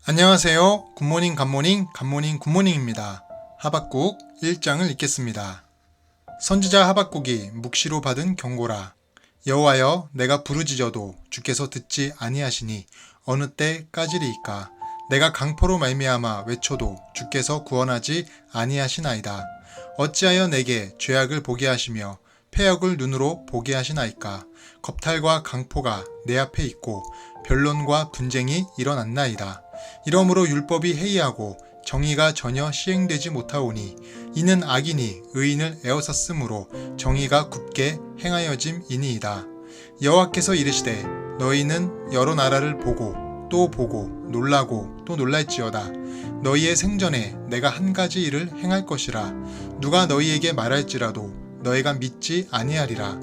안녕하세요. 굿모닝 갓모닝 갓모닝 굿모닝입니다. 하박국 1장을 읽겠습니다. 선지자 하박국이 묵시로 받은 경고라. 여호와여, 내가 부르짖어도 주께서 듣지 아니하시니 어느 때까지리이까. 내가 강포로 말미암아 외쳐도 주께서 구원하지 아니하시나이다. 어찌하여 내게 죄악을 보게 하시며 패역을 눈으로 보게 하시나이까. 겁탈과 강포가 내 앞에 있고 변론과 분쟁이 일어났나이다. 이러므로 율법이 해이하고 정의가 전혀 시행되지 못하오니 이는 악인이 의인을 에워쌌으므로 정의가 굽게 행하여짐이니이다. 여호와께서 이르시되 너희는 여러 나라를 보고 또 보고 놀라고 또 놀랄지어다. 너희의 생전에 내가 한 가지 일을 행할 것이라. 누가 너희에게 말할지라도 너희가 믿지 아니하리라.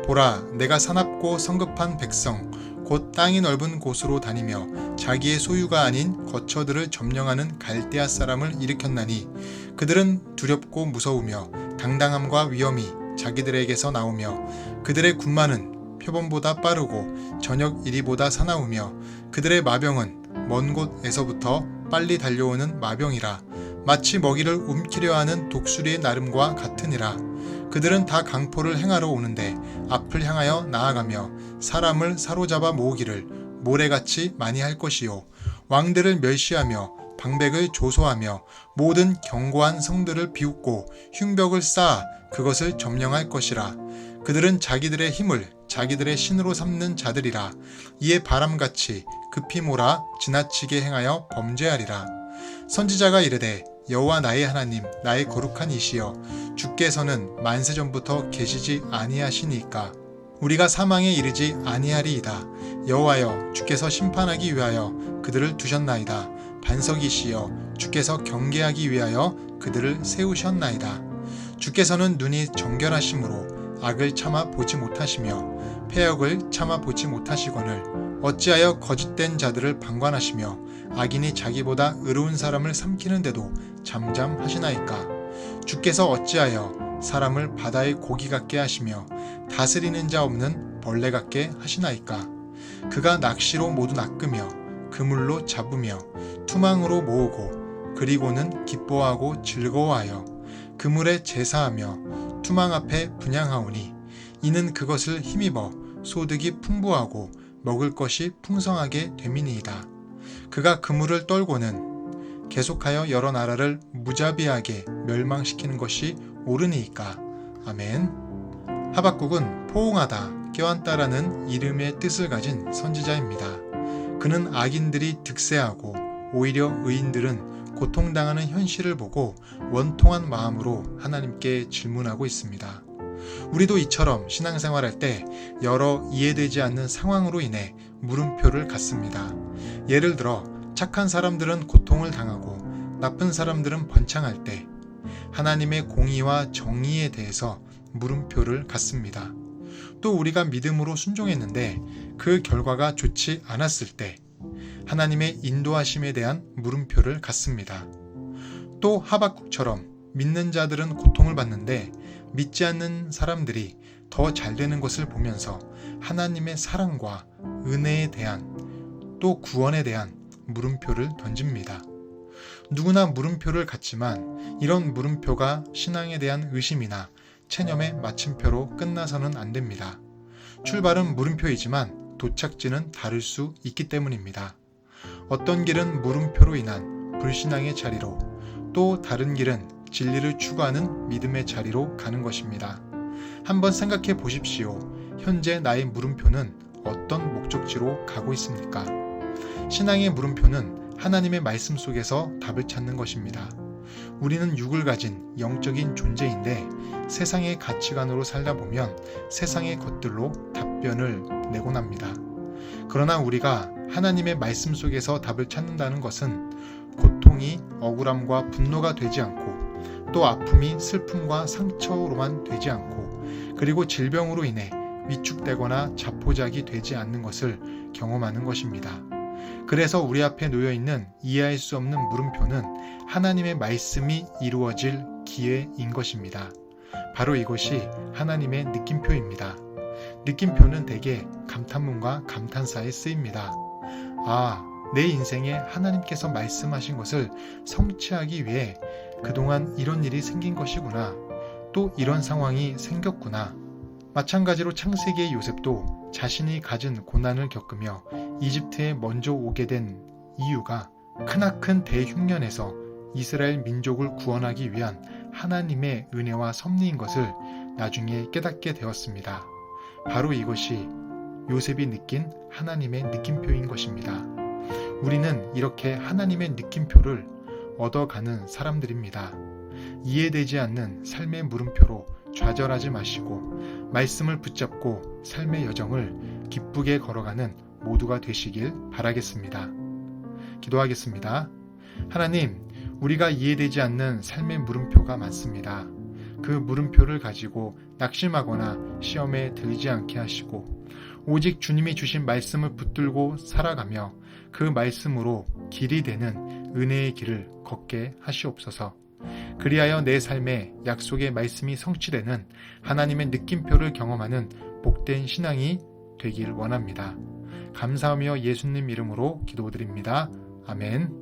보라, 내가 사납고 성급한 백성 곧 땅이 넓은 곳으로 다니며 자기의 소유가 아닌 거처들을 점령하는 갈대아 사람을 일으켰나니 그들은 두렵고 무서우며 당당함과 위엄이 자기들에게서 나오며 그들의 군마는 표범보다 빠르고 저녁 이리보다 사나우며 그들의 마병은 먼 곳에서부터 빨리 달려오는 마병이라. 마치 먹이를 움키려 하는 독수리의 나름과 같으니라. 그들은 다 강포를 행하러 오는데 앞을 향하여 나아가며 사람을 사로잡아 모으기를 모래같이 많이 할 것이요. 왕들을 멸시하며 방백을 조소하며 모든 견고한 성들을 비웃고 흉벽을 쌓아 그것을 점령할 것이라. 그들은 자기들의 힘을 자기들의 신으로 삼는 자들이라. 이에 바람같이 급히 몰아 지나치게 행하여 범죄하리라. 선지자가 이르되 여호와 나의 하나님, 나의 거룩한 이시여, 주께서는 만세전부터 계시지 아니하시니까 우리가 사망에 이르지 아니하리이다. 여호와여, 주께서 심판하기 위하여 그들을 두셨나이다. 반석이시여, 주께서 경계하기 위하여 그들을 세우셨나이다. 주께서는 눈이 정결하심으로 악을 참아 보지 못하시며 패역을 참아 보지 못하시거늘 어찌하여 거짓된 자들을 방관하시며 악인이 자기보다 의로운 사람을 삼키는데도 잠잠하시나이까. 주께서 어찌하여 사람을 바다의 고기 같게 하시며 다스리는 자 없는 벌레 같게 하시나이까. 그가 낚시로 모두 낚으며 그물로 잡으며 투망으로 모으고 그리고는 기뻐하고 즐거워하여 그물에 제사하며 투망 앞에 분향하오니 이는 그것을 힘입어 소득이 풍부하고 먹을 것이 풍성하게 됨이니이다. 그가 그물을 떨고는 계속하여 여러 나라를 무자비하게 멸망시키는 것이 옳으니이까. 아멘. 하박국은 포옹하다, 껴안다라는 이름의 뜻을 가진 선지자입니다. 그는 악인들이 득세하고 오히려 의인들은 고통당하는 현실을 보고 원통한 마음으로 하나님께 질문하고 있습니다. 우리도 이처럼 신앙생활할 때 여러 이해되지 않는 상황으로 인해 물음표를 갖습니다. 예를 들어 착한 사람들은 고통을 당하고 나쁜 사람들은 번창할 때 하나님의 공의와 정의에 대해서 물음표를 갖습니다. 또 우리가 믿음으로 순종했는데 그 결과가 좋지 않았을 때 하나님의 인도하심에 대한 물음표를 갖습니다. 또 하박국처럼 믿는 자들은 고통을 받는데 믿지 않는 사람들이 더 잘되는 것을 보면서 하나님의 사랑과 은혜에 대한 또 구원에 대한 물음표를 던집니다. 누구나 물음표를 갖지만 이런 물음표가 신앙에 대한 의심이나 체념의 마침표로 끝나서는 안 됩니다. 출발은 물음표이지만 도착지는 다를 수 있기 때문입니다. 어떤 길은 물음표로 인한 불신앙의 자리로 또 다른 길은 진리를 추구하는 믿음의 자리로 가는 것입니다. 한번 생각해 보십시오. 현재 나의 물음표는 어떤 목적지로 가고 있습니까? 신앙의 물음표는 하나님의 말씀 속에서 답을 찾는 것입니다. 우리는 육을 가진 영적인 존재인데 세상의 가치관으로 살다 보면 세상의 것들로 답변을 내곤 합니다. 그러나 우리가 하나님의 말씀 속에서 답을 찾는다는 것은 고통이 억울함과 분노가 되지 않고 또 아픔이 슬픔과 상처로만 되지 않고 그리고 질병으로 인해 위축되거나 자포자기 되지 않는 것을 경험하는 것입니다. 그래서 우리 앞에 놓여있는 이해할 수 없는 물음표는 하나님의 말씀이 이루어질 기회인 것입니다. 바로 이것이 하나님의 느낌표입니다. 느낌표는 대개 감탄문과 감탄사에 쓰입니다. 아, 내 인생에 하나님께서 말씀하신 것을 성취하기 위해 그동안 이런 일이 생긴 것이구나. 또 이런 상황이 생겼구나. 마찬가지로 창세기의 요셉도 자신이 가진 고난을 겪으며 이집트에 먼저 오게 된 이유가 크나큰 대흉년에서 이스라엘 민족을 구원하기 위한 하나님의 은혜와 섭리인 것을 나중에 깨닫게 되었습니다. 바로 이것이 요셉이 느낀 하나님의 느낌표인 것입니다. 우리는 이렇게 하나님의 느낌표를 얻어가는 사람들입니다. 이해되지 않는 삶의 물음표로 좌절하지 마시고 말씀을 붙잡고 삶의 여정을 기쁘게 걸어가는 모두가 되시길 바라겠습니다. 기도하겠습니다. 하나님, 우리가 이해되지 않는 삶의 물음표가 많습니다. 그 물음표를 가지고 낙심하거나 시험에 들지 않게 하시고 오직 주님이 주신 말씀을 붙들고 살아가며 그 말씀으로 길이 되는 은혜의 길을 걷게 하시옵소서. 그리하여 내 삶에 약속의 말씀이 성취되는 하나님의 느낌표를 경험하는 복된 신앙이 되길 원합니다. 감사하며 예수님 이름으로 기도드립니다. 아멘.